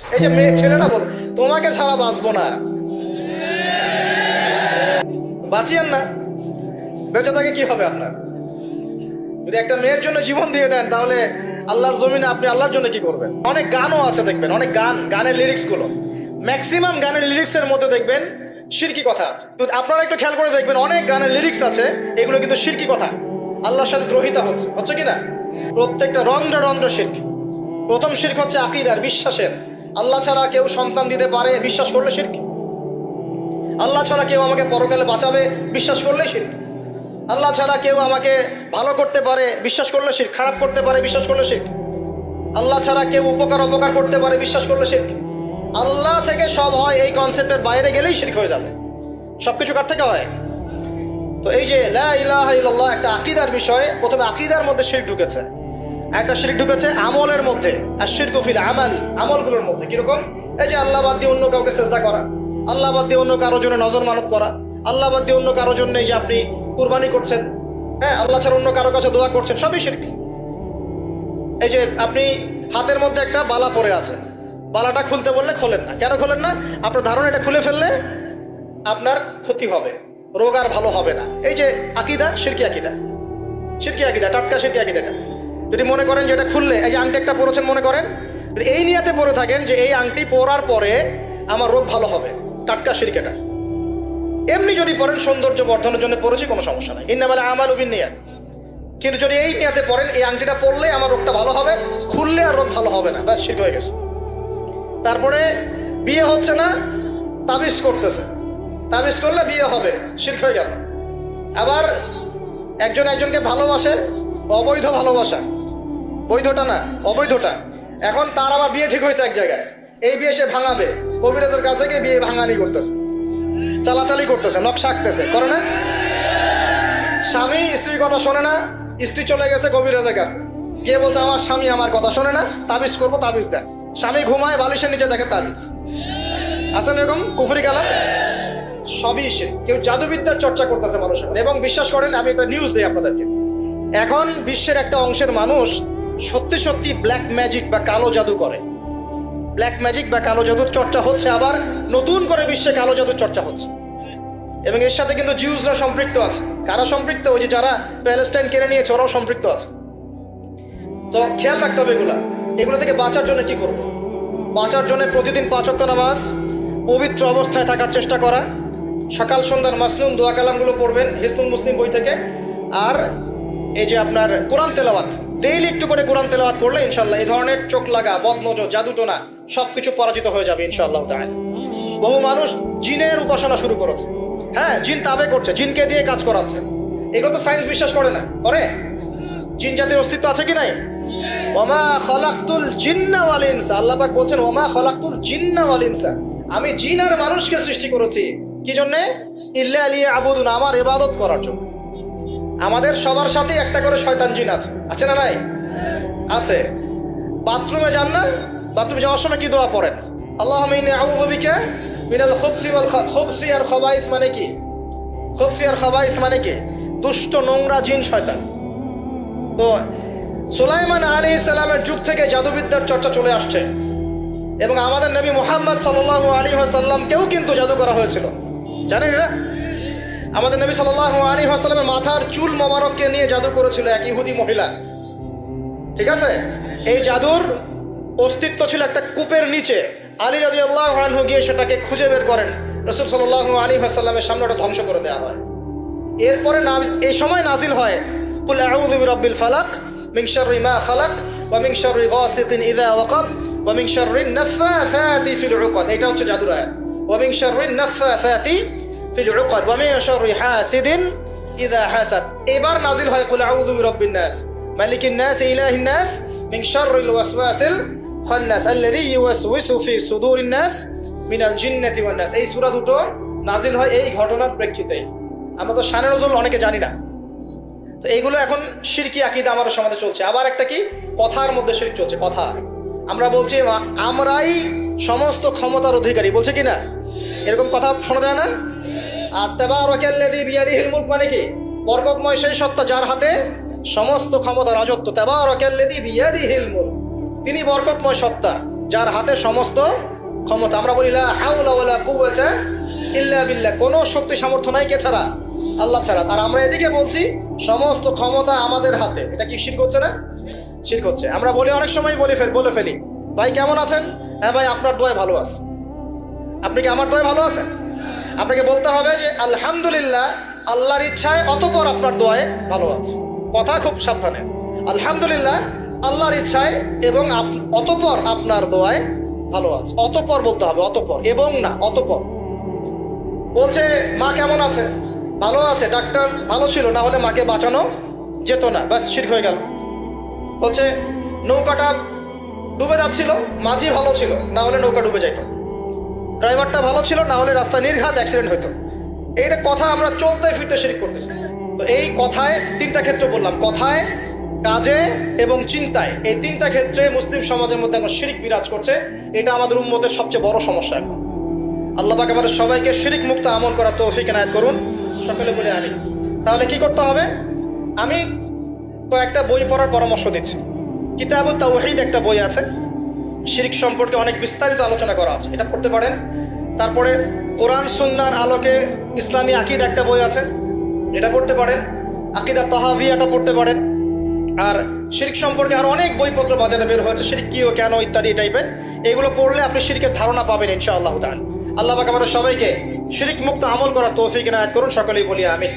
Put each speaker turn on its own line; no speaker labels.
শেষ। এই যে মেয়ে ছেলেরা বল তোমাকে ছাড়া বাঁচবো না, বাঁচিয়েন না, বেঁচে থাকে কি হবে আপনার? যদি একটা মেয়ের জন্য জীবন দিয়ে দেন তাহলে আল্লাহর জমিনে আপনি আল্লাহর জন্য কি করবেন? অনেক গানও আছে দেখবেন, অনেক গানের লিরিক্স গুলো, ম্যাক্সিমাম গানের লিরিক্সের মধ্যে দেখবেন শিরকি কথা আছে। তো আপনারা একটু খেয়াল করে দেখবেন অনেক গানের লিরিক্স আছে এগুলো কিন্তু শিরকি কথা, আল্লাহর সাথে দ্রোহিতা হচ্ছে কি না? প্রত্যেকটা রন্ধ্র শিরক। প্রথম শিরক হচ্ছে আকীদার, বিশ্বাসের। আল্লাহ ছাড়া কেউ সন্তান দিতে পারে বিশ্বাস করলে শিরক। আল্লাহ ছাড়া কেউ আমাকে পরকালে বাঁচাবে বিশ্বাস করলে শিরক। আল্লাহ ছাড়া কেউ আমাকে ভালো করতে পারে বিশ্বাস করলে শিরক, খারাপ করতে পারে বিশ্বাস করলে শিরক। আল্লাহ ছাড়া কেউ উপকার অপকার করতে পারে বিশ্বাস করলে শিরক। আল্লাহ থেকে সব হয় এই কনসেপ্টের বাইরে গেলেই শিরক হয়ে যাবে। সবকিছু কার থেকে হয়? তো এই যে লা ইলাহা ইল্লাল্লাহ একটা আকীদার বিষয়, প্রথমে আকীদার মধ্যে শিরক ঢুকেছে। একটা শিরক ঢুকেছে আমলের মধ্যে, আর শিরকু ফিল আমাল, আমলগুলোর মধ্যে। কিরকম? এই যে আল্লাহ বাদ দিয়ে অন্য কাউকে সেজদা করা, আল্লাহ বাদ দিয়ে অন্য কারোর জন্য নজর মানত করা, আল্লাহ বাদ দিয়ে অন্য কারোর জন্য এই যে আপনি কুরবানি করছেন, হ্যাঁ, আল্লাহ ছাড়া অন্য কারোর কাছে দোয়া করছেন, সবই শিরক। এই যে আপনি হাতের মধ্যে একটা বালা পরে আছে, বালাটা খুলতে বললে খোলেন না। কেন খোলেন না? আপনার ধারণা এটা খুলে ফেললে আপনার ক্ষতি হবে, রোগ আর ভালো হবে না। এই যে আকীদা, শিরকি আকীদা, শিরকি আকীদা, টাটকা শিরকি আকীদাটা যদি মনে করেন যে এটা খুললে, এই যে আংটি একটা পরেছেন মনে করেন, এই নিয়াতে পরে থাকেন যে এই আংটি পরার পরে আমার রোগ ভালো হবে, টাটকা শিরক এটা। এমনি যদি পরেন সৌন্দর্য বর্ধনের জন্য পরেছি, কোনো সমস্যা নাই, ইন্নামাল আমালু বিন্নিয়াত। কিন্তু যদি এই নিয়াতে পরেন এই আংটিটা পরলে আমার রোগটা ভালো হবে, খুললে আর রোগ ভালো হবে না, ব্যাস শিরক হয়ে গেছে। তারপরে বিয়ে হচ্ছে না, তাবিজ করতেছে, তাবিজ করলে বিয়ে হবে, শিরক হয়ে গেল। আবার একজন একজনকে ভালোবাসে, অবৈধ ভালোবাসা, বৈধটা না অবৈধটা। এখন তার আবার বিয়ে ঠিক হয়েছে এক জায়গায়, এই বিয়ে সে ভাঙাবে, কবিরাজের কাছে গিয়ে বিয়ে ভাঙানি করতেছে, চালাচালি করতেছে, নকশা আঁকতেছে, করে না? স্বামী স্ত্রীর কথা শোনে না, স্ত্রী চলে গেছে কবিরাজের কাছে, গিয়ে বলছে আমার স্বামী আমার কথা শোনে না, তাবিজ করবো, তাবিজ দেন। স্বামী ঘুমায়, বালিশের নিচে দেখে তাবিজ। আছেন এরকম কুফরি কালাম? সবই সে। কেউ জাদুবিদ্যার চর্চা করতেছে মানুষের, এবং বিশ্বাস করেন আমি একটা নিউজ দিই আপনাদেরকে, এখন বিশ্বের একটা অংশের মানুষ সত্যি সত্যি ব্ল্যাক ম্যাজিক বা কালো জাদু করে। ব্ল্যাক ম্যাজিক বা কালো জাদুর চর্চা হচ্ছে, আবার নতুন করে বিশ্বে কালো জাদুর চর্চা হচ্ছে, এবং এর সাথে কিন্তু জিউসরা সম্পৃক্ত আছে। কারা সম্পৃক্ত? ওই যে যারা প্যালেস্টাইন কেড়ে নিয়েছে ওরাও সম্পৃক্ত আছে। তো খেয়াল রাখতে হবে এগুলো থেকে বাঁচার জন্য কি করব? বাঁচার জন্য প্রতিদিন 5 ওয়াক্ত নামাজ, পবিত্র অবস্থায় থাকার চেষ্টা করা, সকাল সন্ধ্যার মাসনুন দোয়া কালামগুলো পড়বেন হিসনুল মুসলিম বই থেকে, আর এই যে আপনার কোরআন তেলাওয়াত, ডেইলি একটু করে কোরআন তেলাওয়াত করলে ইনশাল্লাহ এই ধরনের চোখ লাগা, বদনজর, জাদুটোনা সবকিছু পরাজিত হয়ে যাবে ইনশাআল্লাহ তাআলা। বহু মানুষ জিনের উপাসনা শুরু করেছে, হ্যাঁ, জিন তাবে করছে, জিনকে দিয়ে কাজ করাচ্ছে। এগুলো তো সায়েন্স বিশ্বাস করে না, করে? জিন জাতির অস্তিত্ব আছে কি নাই? ওমা খলাকতুল জিন্না ওয়াল ইনসা, আল্লাহ পাক বলছেন ওমা খলাকতুল জিন্না ওয়াল ইনসা, আমি জিন আর মানুষকে সৃষ্টি করেছি কি জন্য? ইল্লা লিয়াবুদুন, আমার ইবাদত করার জন্য। আমাদের সবার সাথে একটা করে শয়তান জিন আছে, আছে না নাই? আছে। বাথরুমে যান না, বাথরুমে যাওয়ার সময় কি দোয়া পড়েন? আল্লাহুম্মা ইন্নী আউযু বিকা মিনাল খুবসি ওয়াল খুবসি আর খাবাইস, মানে কি? খুবসি আর খাবাইস মানে কি? দুষ্ট নোংরা জিন শয়তান। তো সুলাইমান আলাইহিস সালামের যুগ থেকে জাদুবিদ্যার চর্চা চলে আসছে, এবং আমাদের নবী মুহাম্মদ সাল্লাল্লাহু আলাইহি ওয়াসাল্লামকেও কিন্তু জাদু করা হয়েছিল, জানেন এটা? আমাদের নবী সাল্লাল্লাহু আলাইহি ওয়াসাল্লামের মাথার চুল মোবারককে নিয়ে জাদু করেছিল এক ইহুদি মহিলা, ঠিক আছে? এই জাদুর অস্তিত্ব ছিল একটা কূপের নিচে। আলী রাদিয়াল্লাহু আনহু গিয়ে সেটাকে খুঁজে বের করেন, রাসূল সাল্লাল্লাহু আলাইহি ওয়াসাল্লামের সামনে ওটা ধ্বংস করে দেওয়া হয়। এরপরে এই সময় নাজিল হয় কুল আউযু বিরাব্বিল ফালাক মিন শাররি মা খালাক ওয়া মিন শাররি গাসিকিন ইযা ওয়াকাব ওয়া মিন শাররিন নাফাসাতি ফিল উকাদ। এটা হচ্ছে জাদুর আয়াত, ওয়া মিন শাররিন নাফাসাতি ফিল উকাদ ওয়া মিন শাররি হাসিদিন ইযা হাসাদ। এবার নাজিল হয় কুল আউযু বিরাব্বিন নাস মালিকিন নাস ইলাহিন নাস মিন শাররিল ওয়াসওয়াসিল খান্নাস আল্লাযী ইউওয়াসওয়িসু ফি সুদুরিন নাস মিনাল জিন্নাতি ওয়ান নাস। এই সূরা দুটো নাজিল হয় এই ঘটনার প্রেক্ষিতে। আমরা তো শানে নজুল অনেকে জানি না, তো এইগুলো এখন শিরকি আকীদা আমাদের সমাজে চলছে। আবার একটা কি, কথার মধ্যে শিরক চলছে। কথা আমরা বলছি আমরাই সমস্ত ক্ষমতার অধিকারী, বলছে কি না? এরকম কথা শোনা যায় না? আর তাবারাকাল্লাযী বিয়াদিহিল মুলক মানে কি? বরকতময় সেই সত্তা যার হাতে সমস্ত ক্ষমতা, রাজত্ব। তাবারাকাল্লাযী বিয়াদিহিল মুলক, তিনি বরকতময় সত্তা, যার হাতে সমস্ত ক্ষমতা। আমরা বলি লা হাওলা ওয়ালা কুওয়াতা ইল্লা বিল্লাহ, কোনো শক্তি সামর্থ্য নাই কে ছাড়া? আল্লাহ ছাড়া। আর আমরা এদিকে বলছি সমস্ত ক্ষমতা আমাদের হাতে। এটা কি শিরক হচ্ছে না? শিরক হচ্ছে। আমরা বলি অনেক সময় বলে ফেলি, ভাই কেমন আছেন? হ্যাঁ ভাই আপনার দোয়ায় ভালো আছে। আপনি কি আমার দোয়ায় ভালো আছেন? আপনাকে বলতে হবে যে আলহামদুলিল্লাহ, আল্লাহর ইচ্ছায় অতঃপর আপনার দোয়ায় ভালো আছে। কথা খুব সাবধানে। আলহামদুলিল্লাহ, আল্লাহর ইচ্ছায় এবং অতঃপর আপনার দোয়ায় ভালো আছে। অতঃপর বলতে হবে, অতঃপর, এবং না, অতঃপর। বলছে মা কেমন আছে? ভালো আছে, ডাক্তার ভালো ছিল, না হলে মাকে বাঁচানো যেত না, ব্যাস শিরক হয়ে গেল। বলছে নৌকাটা ডুবে যাচ্ছিল, মাঝি ভালো ছিল, না হলে নৌকা ডুবে যাইত। ড্রাইভারটা ভালো ছিল, না হলে রাস্তায় নির্ঘাত অ্যাক্সিডেন্ট হইতো। এইটা কথা আমরা চলতে ফিরতে শিরক করতেছি। তো এই কথায় তিনটা ক্ষেত্র বললাম, কথায়, কাজে এবং চিন্তায়। এই তিনটা ক্ষেত্রে মুসলিম সমাজের মধ্যে এখন শিরক বিরাজ করছে। এটা আমাদের উম্মতের সবচেয়ে বড় সমস্যা এখন। আল্লাহ পাক আমাদের সবাইকে শিরক মুক্ত আমল করার তৌফিক এনায়েত করুন, সকলে বলে আমিন। তাহলে কি করতে হবে? আমি কয়েকটা বই পড়ার পরামর্শ দিচ্ছি। কিতাবুত তাওহীদ একটা বই আছে, শিরক সম্পর্কে অনেক বিস্তারিত আলোচনা করা আছে, এটা পড়তে পারেন। তারপরে কোরআন সুন্নাহর আলোকে ইসলামী আকীদা একটা বই আছে, এটা পড়তে পারেন। আকীদা তাহাভিয়াটা পড়তে পারেন। আর শিরক সম্পর্কে আরো অনেক বইপত্র বাজারে বের হয়েছে, শিরক কি ও কেন ইত্যাদি টাইপের। এগুলো পড়লে আপনি শিরকের ধারণা পাবেন ইনশাআল্লাহ তাআলা। আল্লাহ পাক আমাদের সবাইকে শিরক মুক্ত আমল করার তৌফিক এনায়েত করুন, সকলেই বলি আমিন।